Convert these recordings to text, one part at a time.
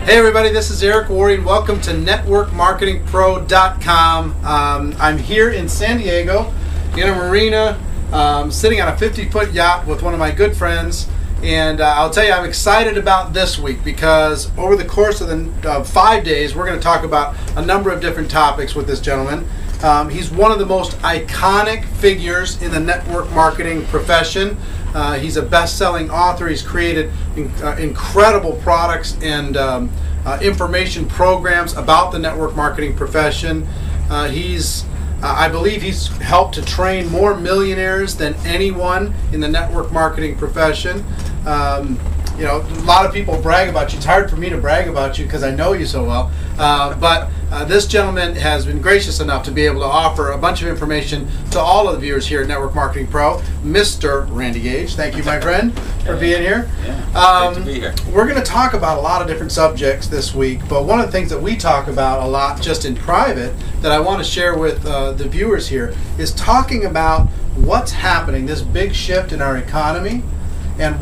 Hey everybody, this is Eric Worre and welcome to networkmarketingpro.com. I'm here in San Diego in a marina, sitting on a 50-foot yacht with one of my good friends. And I'll tell you, I'm excited about this week because over the course of the 5 days, we're going to talk about a number of different topics with this gentleman. He's one of the most iconic figures in the network marketing profession. He's a best-selling author. He's created incredible products and information programs about the network marketing profession. I believe he's helped to train more millionaires than anyone in the network marketing profession. You know, a lot of people brag about you. It's hard for me to brag about you because I know you so well. But this gentleman has been gracious enough to be able to offer a bunch of information to all of the viewers here at Network Marketing Pro. Mr. Randy Gage, thank you, my friend, for being here. Yeah, great to be here. We're going to talk about a lot of different subjects this week, but one of the things that we talk about a lot just in private that I want to share with the viewers here is talking about what's happening, this big shift in our economy, and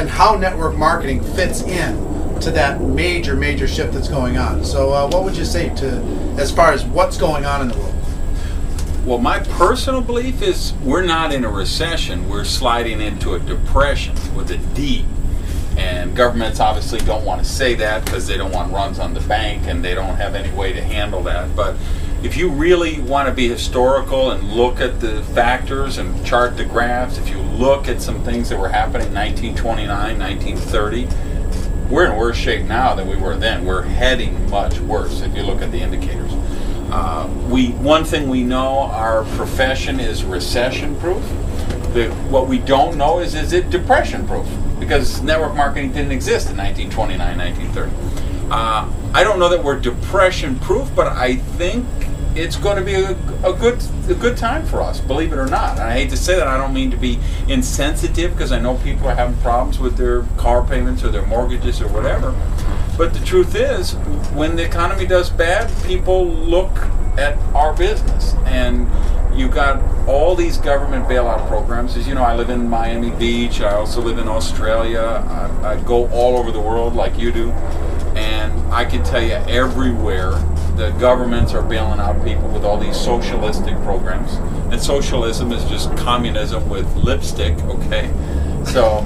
how network marketing fits in to that major shift that's going on. So what would you say as far as what's going on in the world? Well, my personal belief is we're not in a recession. We're sliding into a depression with a D. And governments obviously don't want to say that because they don't want runs on the bank and they don't have any way to handle that. But if you really want to be historical and look at the factors and chart the graphs, if you look at some things that were happening in 1929, 1930, we're in worse shape now than we were then. We're heading much worse if you look at the indicators. One thing we know, our profession is recession-proof. What we don't know is it depression-proof? Because network marketing didn't exist in 1929, 1930. I don't know that we're depression-proof, but I think it's going to be a good time for us, believe it or not. And I hate to say that. I don't mean to be insensitive because I know people are having problems with their car payments or their mortgages or whatever. But the truth is, when the economy does bad, people look at our business. And you got all these government bailout programs. As you know, I live in Miami Beach. I also live in Australia. I go all over the world like you do. And I can tell you everywhere the governments are bailing out people with all these socialistic programs. And socialism is just communism with lipstick, okay? So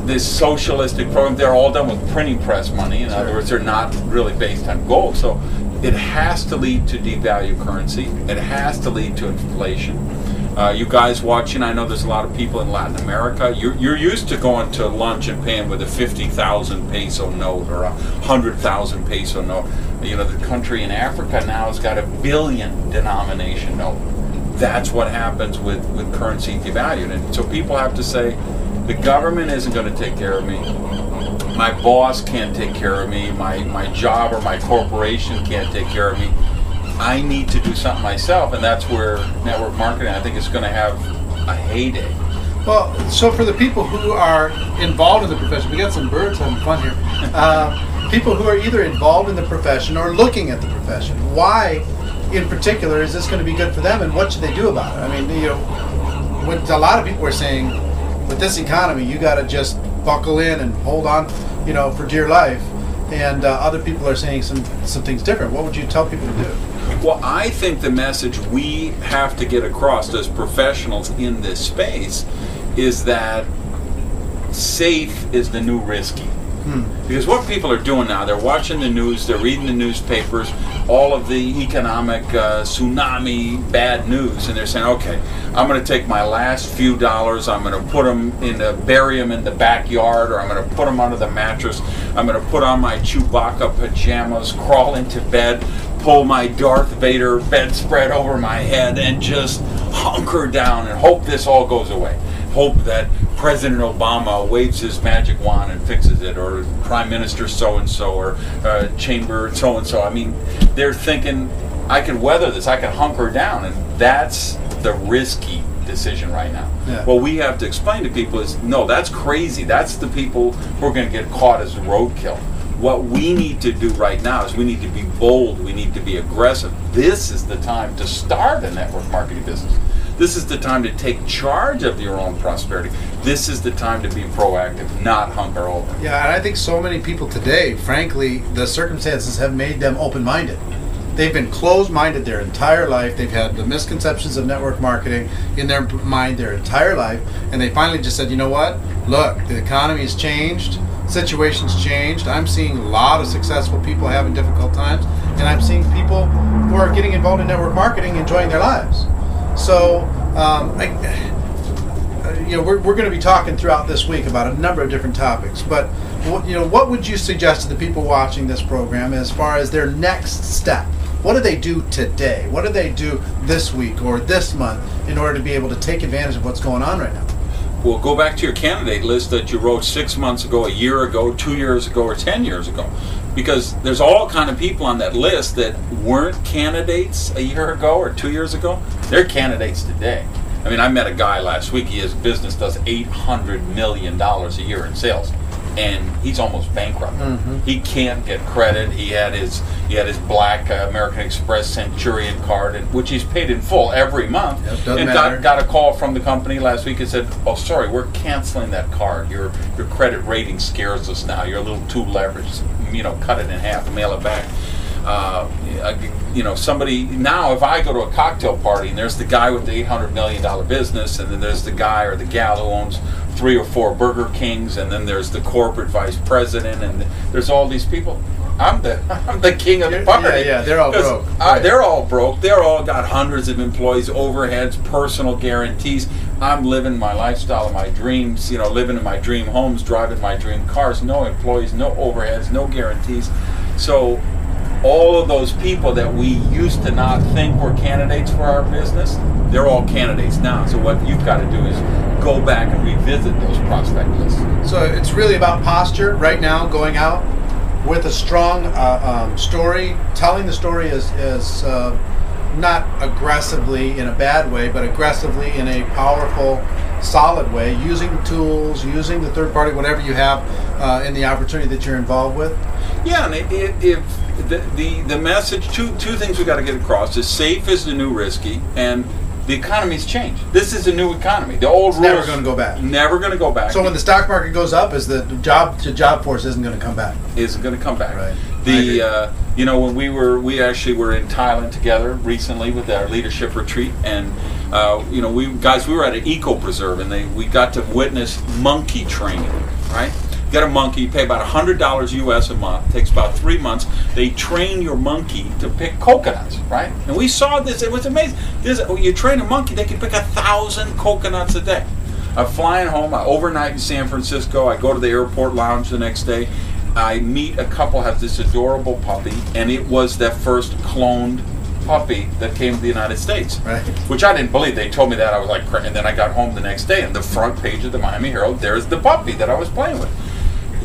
this socialistic program, they're all done with printing press money. In other words, they're not really based on gold. So it has to lead to devalue currency. It has to lead to inflation. You guys watching, I know there's a lot of people in Latin America. You're used to going to lunch and paying with a 50,000 peso note or a 100,000 peso note. You know, the country in Africa now has got a billion denomination note. That's what happens with currency devalued. And so people have to say, the government isn't going to take care of me. My boss can't take care of me. My job or my corporation can't take care of me. I need to do something myself, and that's where network marketing, I think, is going to have a heyday. Well, so for the people who are involved in the profession, we got some birds having fun here. People who are either involved in the profession or looking at the profession, why in particular is this going to be good for them, and what should they do about it? I mean, you know, what a lot of people are saying, with this economy, you got to just buckle in and hold on, you know, for dear life. And other people are saying some things different. What would you tell people to do? Well, I think the message we have to get across as professionals in this space is that safe is the new risky. Because what people are doing now, they're watching the news, they're reading the newspapers, all of the economic tsunami bad news, and they're saying, okay, I'm going to take my last few dollars, I'm going to put them bury them in the backyard, or I'm going to put them under the mattress, I'm going to put on my Chewbacca pajamas, crawl into bed, pull my Darth Vader bedspread over my head, and just hunker down and hope this all goes away. Hope that President Obama waves his magic wand and fixes it, or Prime Minister so-and-so, or Chamber so-and-so. I mean, they're thinking, I can weather this, I can hunker down, and that's the risky decision right now. Yeah. What we have to explain to people is, no, that's crazy. That's the people who are going to get caught as roadkill. What we need to do right now is we need to be bold, we need to be aggressive. This is the time to start a network marketing business. This is the time to take charge of your own prosperity. This is the time to be proactive, not hunker over. Yeah, and I think so many people today, frankly, the circumstances have made them open-minded. They've been closed-minded their entire life. They've had the misconceptions of network marketing in their mind their entire life, and they finally just said, you know what? Look, the economy's changed, situation's changed. I'm seeing a lot of successful people having difficult times, and I'm seeing people who are getting involved in network marketing enjoying their lives. So, we're going to be talking throughout this week about a number of different topics, but what would you suggest to the people watching this program as far as their next step? What do they do today? What do they do this week or this month in order to be able to take advantage of what's going on right now? Well, go back to your candidate list that you wrote 6 months ago, a year ago, 2 years ago, or 10 years ago. Because there's all kind of people on that list that weren't candidates a year ago or 2 years ago. They're candidates today. I mean, I met a guy last week. His business does $800 million a year in sales, and he's almost bankrupt. Mm-hmm. He can't get credit. He had his black American Express Centurion card, which he's paid in full every month. Yep, and got a call from the company last week and said, "Oh, sorry, we're canceling that card. Your credit rating scares us now. You're a little too leveraged. Cut it in half and mail it back." Somebody now, if I go to a cocktail party and there's the guy with the $800 million business, and then there's the guy or the gal who owns 3 or 4 Burger Kings, and then there's the corporate vice president, and there's all these people. I'm the king of the party. Yeah, they're all broke. They're all broke. They're all got hundreds of employees, overheads, personal guarantees. I'm living my lifestyle of my dreams, living in my dream homes, driving my dream cars, no employees, no overheads, no guarantees. So all of those people that we used to not think were candidates for our business, they're all candidates now. So what you've got to do is go back and revisit those prospect lists. So it's really about posture right now, going out with a strong story, telling the story is not aggressively in a bad way, but aggressively in a powerful, solid way, using tools, using the third party, whatever you have in the opportunity that you're involved with. Yeah, and if the message, two things we got to get across is safe is the new risky, and the economy's changed. This is a new economy. The old rules never going to go back. Never going to go back. So when the stock market goes up, is the job force isn't going to come back? Isn't going to come back. Right. When we actually were in Thailand together recently with our leadership retreat, and we were at an eco preserve, and we got to witness monkey training. Right. You get a monkey, you pay about $100 US a month. It takes about 3 months. They train your monkey to pick coconuts, right? And we saw this. It was amazing. You train a monkey, they can pick 1,000 coconuts a day. I'm flying home. I overnight in San Francisco. I go to the airport lounge the next day. I meet a couple, has this adorable puppy, and it was their first cloned puppy that came to the United States, right? Which I didn't believe. They told me that. I was like, and then I got home the next day, and the front page of the Miami Herald, there's the puppy that I was playing with.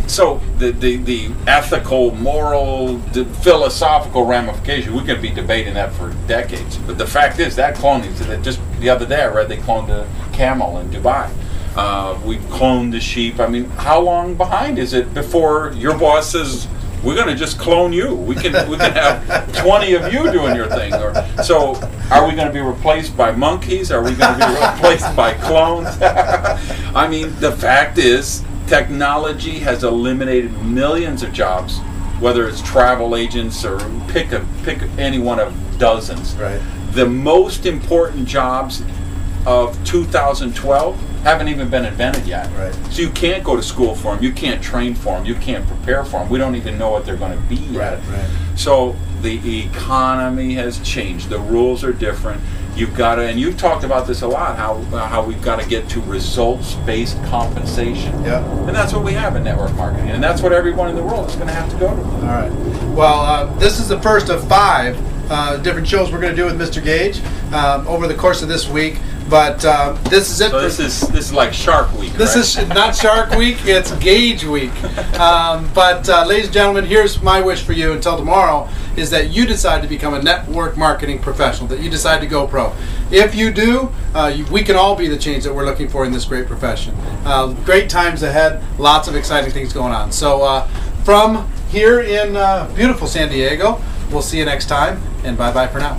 So the ethical, moral, the philosophical ramifications, we could be debating that for decades. But the fact is that cloning, just the other day I read they cloned a camel in Dubai. We cloned the sheep. I mean, how long behind is it before your boss says, we're going to just clone you? We can have 20 of you doing your thing. So are we going to be replaced by monkeys? Are we going to be replaced by clones? I mean, the fact is, technology has eliminated millions of jobs, whether it's travel agents or pick any one of dozens. Right. The most important jobs of 2012 haven't even been invented yet. Right. So you can't go to school for them, you can't train for them, you can't prepare for them. We don't even know what they're going to be yet. Right. So the economy has changed. The rules are different. You've got to, and you've talked about this a lot, how we've got to get to results-based compensation. Yeah. And that's what we have in network marketing, and that's what everyone in the world is going to have to go to. All right. Well, this is the first of 5 different shows we're going to do with Mr. Gage over the course of this week. But this is it. So this is like Shark Week. This right? is not Shark Week. It's Gage Week. But ladies and gentlemen, here's my wish for you until tomorrow: is that you decide to become a network marketing professional. That you decide to go pro. If you do, we can all be the change that we're looking for in this great profession. Great times ahead. Lots of exciting things going on. So from here in beautiful San Diego, we'll see you next time. And bye bye for now.